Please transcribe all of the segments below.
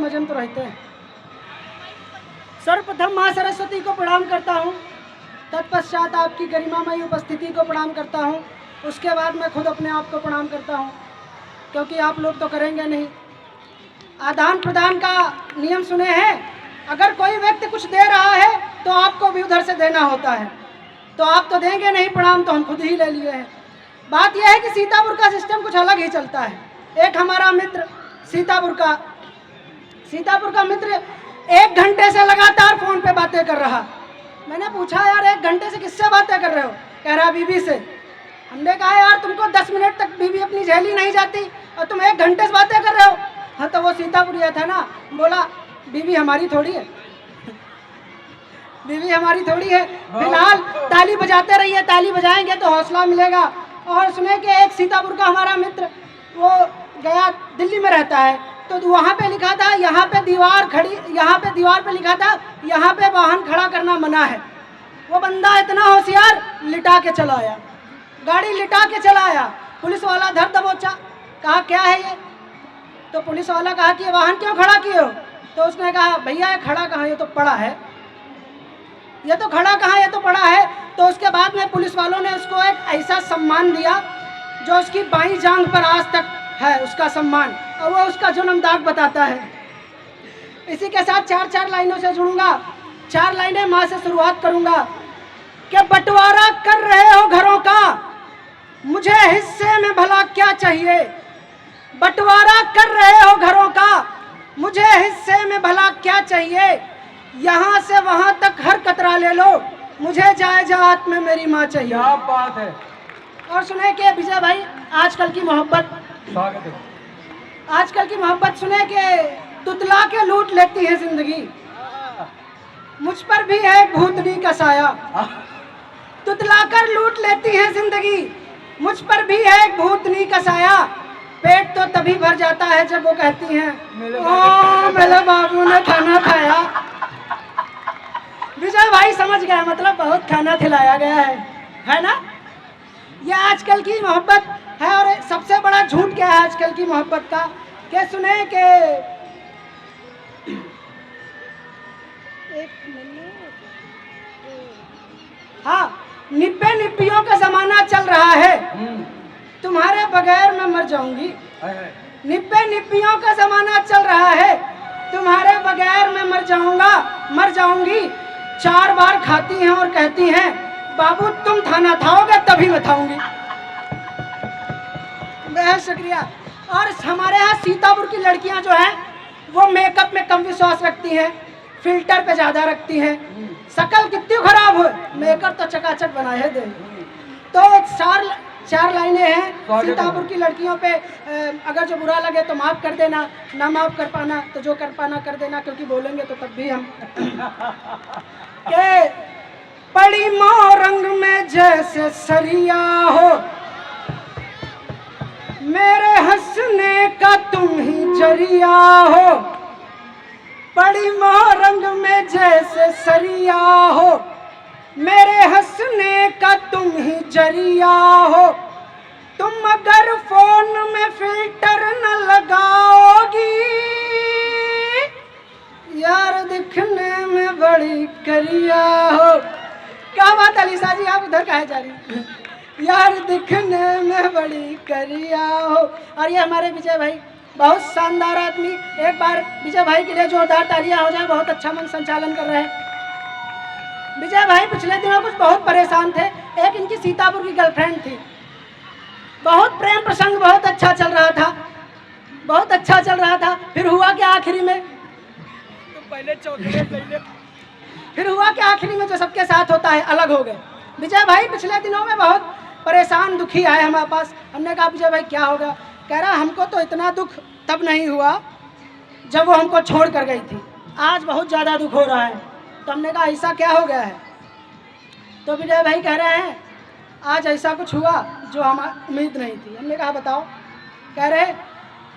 मजन तो रहते हैं। सर्वप्रथम माँ सरस्वती को प्रणाम करता हूँ, तत्पश्चात आपकी गरिमामयी उपस्थिति को प्रणाम करता हूँ, उसके बाद मैं खुद अपने आप को प्रणाम करता हूँ, क्योंकि आप लोग तो करेंगे नहीं। आदान प्रदान का नियम सुने हैं, अगर कोई व्यक्ति कुछ दे रहा है तो आपको भी उधर से देना होता है, तो आप तो देंगे नहीं प्रणाम, तो हम खुद ही ले लिए हैं। बात यह है कि सीतापुर का सिस्टम कुछ अलग ही चलता है। एक हमारा मित्र सीतापुर का मित्र 1 घंटे से लगातार फ़ोन पे बातें कर रहा। मैंने पूछा, यार 1 घंटे से किससे बातें कर रहे हो? कह रहा बीवी से। हमने कहा, यार तुमको 10 मिनट तक बीवी अपनी झेली नहीं जाती और तुम 1 घंटे से बातें कर रहे हो? हाँ, तो वो सीतापुरिया था ना, बोला बीवी हमारी थोड़ी है, बीवी हमारी थोड़ी है, फिलहाल ताली बजाते रहिए, ताली बजाएंगे तो हौसला मिलेगा। और सुने कि एक सीतापुर का हमारा मित्र वो गया, दिल्ली में रहता है, तो वहाँ पे लिखा था, यहाँ पे दीवार पे लिखा था, यहाँ पे वाहन खड़ा करना मना है। वो बंदा इतना होशियार, लिटा के चला आया, गाड़ी लिटा के चला आया। पुलिस वाला धर दबोचा, कहा क्या है ये? तो पुलिस वाला कहा कि ये वाहन क्यों खड़ा किए हो? तो उसने कहा, भैया ये खड़ा कहाँ, ये तो पड़ा है, ये तो खड़ा कहाँ, ये तो पड़ा है। तो उसके बाद में पुलिस वालों ने उसको एक ऐसा सम्मान दिया जो उसकी बाईं जांघ पर आज तक है उसका सम्मान, और वो उसका जन्म दाग बताता है। इसी के साथ 4 लाइनों से जुड़ूंगा। 4 लाइनें माँ से शुरुआत करूंगा कि बंटवारा कर रहे हो घरों का, मुझे हिस्से में भला क्या चाहिए? बंटवारा कर रहे हो घरों का, मुझे हिस्से में भला क्या चाहिए? यहाँ से वहाँ तक हर कतरा ले लो, मुझे जायदाद में मेरी माँ चाहिए। क्या बात है। और सुने कि विजय भाई, आजकल की मोहब्बत, स्वागत है। आजकल की मोहब्बत सुने कि तुतला के लूट लेती है जिंदगी, मुझ पर भी है भूतनी का साया। तुतला कर लूट लेती है जिंदगी, मुझ पर भी है भूतनी का साया। पेट तो तभी भर जाता है जब वो कहती हैं, ओ मेरे बाबू ने खाना खाया। विजय भाई समझ गया, मतलब बहुत खाना खिलाया गया है ना? ये आजकल की मोहब्बत है। और सबसे बड़ा झूठ क्या है आजकल की मोहब्बत का? क्या सुने कि हाँ, निब्बे निब्बियों का जमाना चल रहा है, तुम्हारे बगैर मैं मर जाऊंगी। निब्बे निब्बियों का जमाना चल रहा है, तुम्हारे बगैर मैं मर जाऊंगी। 4 बार खाती हैं और कहती हैं, बाबू तुम खाना खाओगे तभी मैं खाऊंगी। बहुत शुक्रिया। और हमारे यहाँ सीतापुर की लड़कियां जो हैं वो मेकअप में कम विश्वास रखती हैं, फिल्टर पे ज़्यादा रखती हैं। शक्ल कितनी खराब हो, मेकअप तो चकाचक बनाए दे। तो 4 लाइनें हैं सीतापुर की लड़कियों पे। अगर जो बुरा लगे तो माफ़ कर देना, ना माफ़ कर पाना तो जो कर पाना कर देना, क्योंकि बोलेंगे तो तब भी हम के पड़ी मोरंग में जैसे सरिया हो, मेरे हंसने का तुम ही जरिया हो। पड़ी मोरंग में जैसे सरिया हो, मेरे हंसने का तुम ही जरिया हो। तुम अगर फोन में फिल्टर न लगाओगी, यार दिखने में बड़ी करिया हो। क्या बात अलीसा जी, आप इधर काहे जा रही? यार दिखने में बड़ी करिया हो। और ये हमारे विजय भाई, बहुत शानदार आदमी। एक बार विजय भाई के लिए जोरदार तालियां हो जाए, बहुत अच्छा मन संचालन कर रहे हैं विजय भाई। पिछले दिनों कुछ बहुत परेशान थे। एक इनकी सीतापुर की गर्लफ्रेंड थी, बहुत प्रेम प्रसंग बहुत अच्छा चल रहा था, बहुत अच्छा चल रहा था। फिर हुआ कि आखिरी में, फिर हुआ कि आखिरी में जो सबके साथ होता है, अलग हो गए। विजय भाई पिछले दिनों में बहुत परेशान दुखी आए हमारे पास। हमने कहा विजय भाई क्या होगा? कह रहा हमको तो इतना दुख तब नहीं हुआ जब वो हमको छोड़ कर गई थी, आज बहुत ज़्यादा दुख हो रहा है। तो हमने कहा ऐसा क्या हो गया है? तो विजय भाई कह रहे हैं आज ऐसा कुछ हुआ जो हमारी उम्मीद नहीं थी। हमने कहा बताओ। कह रहे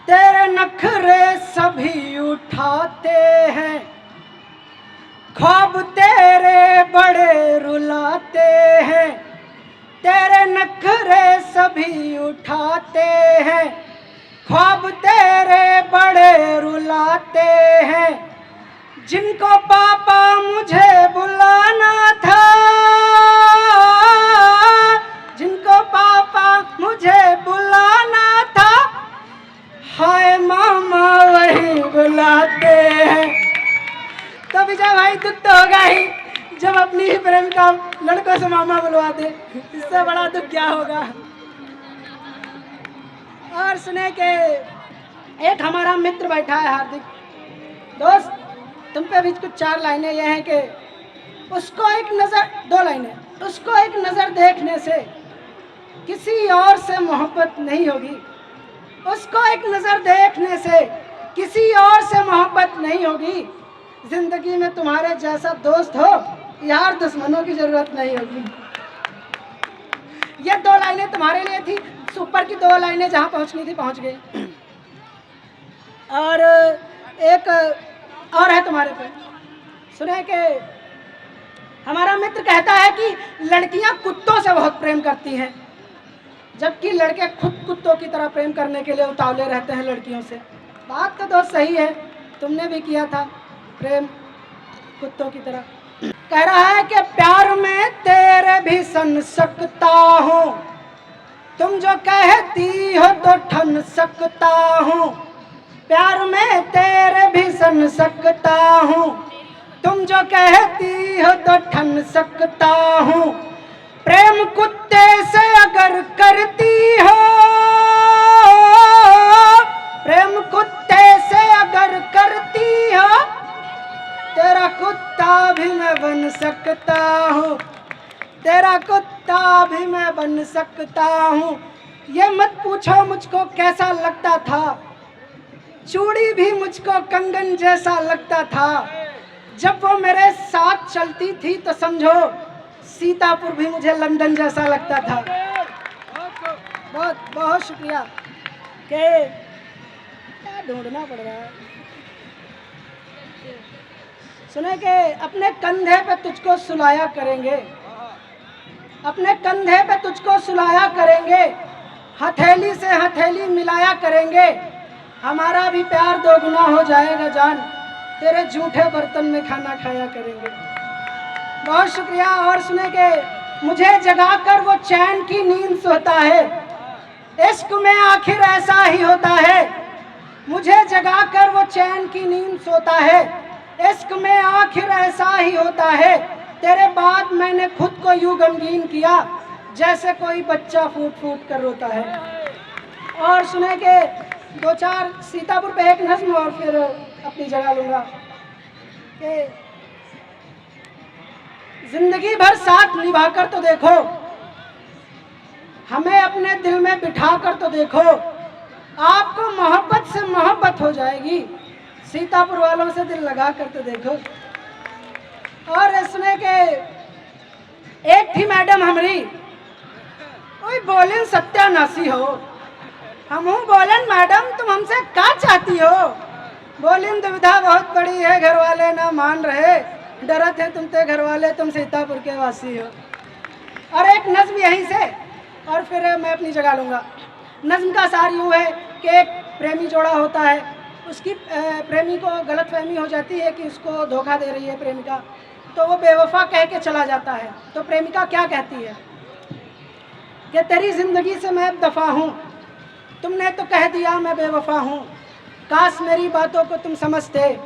तेरे नखरे सभी उठाते हैं, ख्वाब तेरे बड़े रुलाते हैं। तेरे नखरे सभी उठाते हैं, ख्वाब तेरे बड़े रुलाते जिनको पापा मुझे बुलाना था, जिनको पापा मुझे बुलाना था, हाय मामा वही बुलाते हैं। तो विजय भाई दुख तो होगा ही जब अपनी ही प्रेमिका लड़कों से मामा बुलवा दे, इससे बड़ा दुख क्या होगा। और सुने के एक हमारा मित्र बैठा है हार्दिक दोस्त, तुम पे भी कुछ 4 लाइनें ये हैं कि उसको एक नज़र, 2 लाइनें, उसको एक नज़र देखने से किसी और से मोहब्बत नहीं होगी, उसको एक नज़र देखने से किसी और से मोहब्बत नहीं होगी। जिंदगी में तुम्हारे जैसा दोस्त हो, यार दुश्मनों की जरूरत नहीं होगी। ये 2 लाइनें तुम्हारे लिए थी, ऊपर की 2 लाइनें जहाँ पहुँचनी थी पहुँच गई। और एक और है तुम्हारे पे, सुने कि हमारा मित्र कहता है कि लड़कियां कुत्तों से बहुत प्रेम करती हैं, जबकि लड़के खुद कुत्तों की तरह प्रेम करने के लिए उतावले रहते हैं लड़कियों से। बात तो दोस्त सही है, तुमने भी किया था प्रेम कुत्तों की तरह। कह रहा है कि प्यार में तेरे भी सन सकता हूँ, तुम जो कहती हो तो ठन सकता हूँ। प्यार में तेरे भी सन सकता हूँ, तुम जो कहती हो तो ठन सकता हूँ। प्रेम कुत्ते से अगर करती हो, प्रेम कुत्ते से अगर करती हो, तेरा कुत्ता भी मैं बन सकता हूँ, तेरा कुत्ता भी मैं बन सकता हूँ। ये मत पूछो मुझको कैसा लगता था, चूड़ी भी मुझको कंगन जैसा लगता था। जब वो मेरे साथ चलती थी तो समझो सीतापुर भी मुझे लंदन जैसा लगता था। बहुत बहुत शुक्रिया। के क्या ढूंढना पड़ रहा है। सुने के अपने कंधे पे तुझको सुलाया करेंगे, अपने कंधे पे तुझको सुलाया करेंगे, हथेली से हथेली मिलाया करेंगे। हमारा भी प्यार 2 गुना हो जाएगा जान, तेरे झूठे बर्तन में खाना खाया करेंगे। बहुत शुक्रिया। और सुने के मुझे जगाकर वो चैन की नींद सोता है, इश्क में आखिर ऐसा ही होता है। मुझे जगाकर वो चैन की नींद सोता है, इश्क में आखिर ऐसा ही होता है। तेरे बाद मैंने खुद को यूं गमगीन किया जैसे कोई बच्चा फूट फूट कर रोता है। और सुने के 2-4 सीतापुर पे एक नज्म और फिर अपनी जगह लूंगा कि जिंदगी भर साथ निभाकर तो देखो, हमें अपने दिल में बिठा कर तो देखो, आपको मोहब्बत से मोहब्बत हो जाएगी। सीतापुर वालों से दिल लगा कर तो देखो। और इसमें के एक थी मैडम हमारी, कोई बोलिन सत्यानाशी हो, हम बोलन मैडम तुम हमसे क्या चाहती हो। बोलिन दुविधा बहुत बड़ी है, घर वाले ना मान रहे, डरत है तुमसे घर वाले, तुम सीतापुर के वासी हो। और एक नज्म यहीं से और फिर मैं अपनी जगह लूँगा। नज्म का सार यूँ है कि एक प्रेमी जोड़ा होता है, उसकी प्रेमी को गलतफहमी हो जाती है कि उसको धोखा दे रही है प्रेमिका, तो वो बेवफा कह के चला जाता है। तो प्रेमिका क्या कहती है कि तेरी ज़िंदगी से मैं दफ़ा हूँ, तुमने तो कह दिया मैं बेवफा हूँ, काश मेरी बातों को तुम समझते,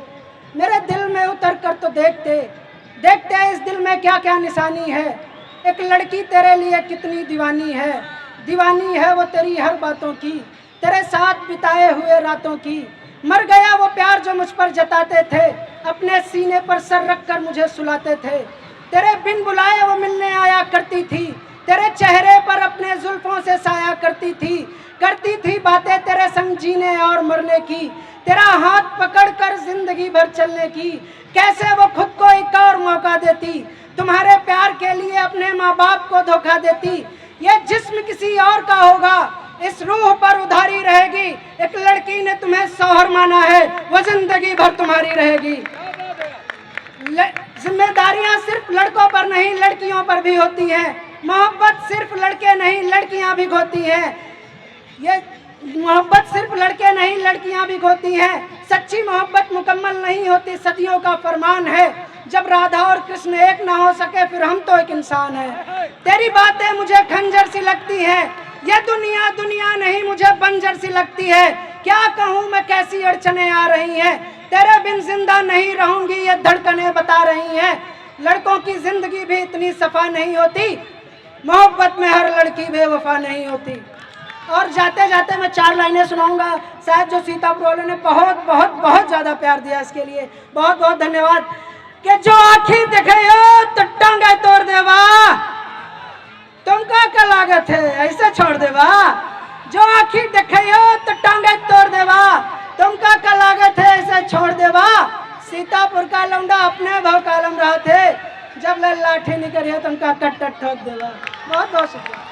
मेरे दिल में उतर कर तो देखते, देखते इस दिल में क्या क्या निशानी है। एक लड़की तेरे लिए कितनी दीवानी है वो तेरी हर बातों की, तेरे साथ बिताए हुए रातों की। मर गया वो प्यार जो मुझ पर जताते थे, अपने सीने पर सर रख कर मुझे सुलाते थे। तेरे बिन बुलाए वो मिलने आया करती थी, तेरे चेहरे पर अपने जुल्फों से साया करती थी बातें तेरे संग जीने और मरने की, तेरा हाथ पकड़कर जिंदगी भर चलने की। कैसे वो खुद को एक और मौका देती, तुम्हारे प्यार के लिए अपने माँ बाप को धोखा देती। ये जिस्म किसी और का होगा, इस रूह पर उधारी रहेगी। एक लड़की ने तुम्हें शौहर माना है, वो जिंदगी भर तुम्हारी रहेगी। जिम्मेदारियां सिर्फ लड़कों पर नहीं लड़कियों पर भी होती हैं, मोहब्बत सिर्फ लड़के नहीं लड़कियां भी होती हैं। मोहब्बत सिर्फ लड़के नहीं लड़कियां भी खोती हैं। सच्ची मोहब्बत मुकम्मल नहीं होती, सदियों का फरमान है। जब राधा और कृष्ण एक ना हो सके फिर हम तो एक इंसान है। तेरी बातें मुझे खंजर सी लगती है, ये दुनिया दुनिया नहीं मुझे बंजर सी लगती है। क्या कहूँ मैं कैसी अड़चने आ रही हैं, तेरे बिन जिंदा नहीं रहूंगी ये धड़कनें बता रही हैं। लड़कों की जिंदगी भी इतनी सफा नहीं होती, मोहब्बत में हर लड़की बेवफा नहीं होती। और जाते जाते मैं 4 लाइनें सुनाऊंगा, शायद जो सीतापुर वालों ने बहुत बहुत बहुत ज्यादा प्यार दिया, इसके लिए बहुत बहुत धन्यवाद। कि जो आखी देखे तो टांगा तोड़ देवा, तुमका क्या लागत है ऐसे छोड़ देवा। जो आखी देखे तो टांगा तोड़ देवा, तुमका क्या लागत है ऐसे छोड़ देवा। सीतापुर का लौंडा अपने भाव कालम रहा थे, जब लाठी निकली तो उनका कट्ट ठोक देवा। बहुत बहुत शुक्रिया।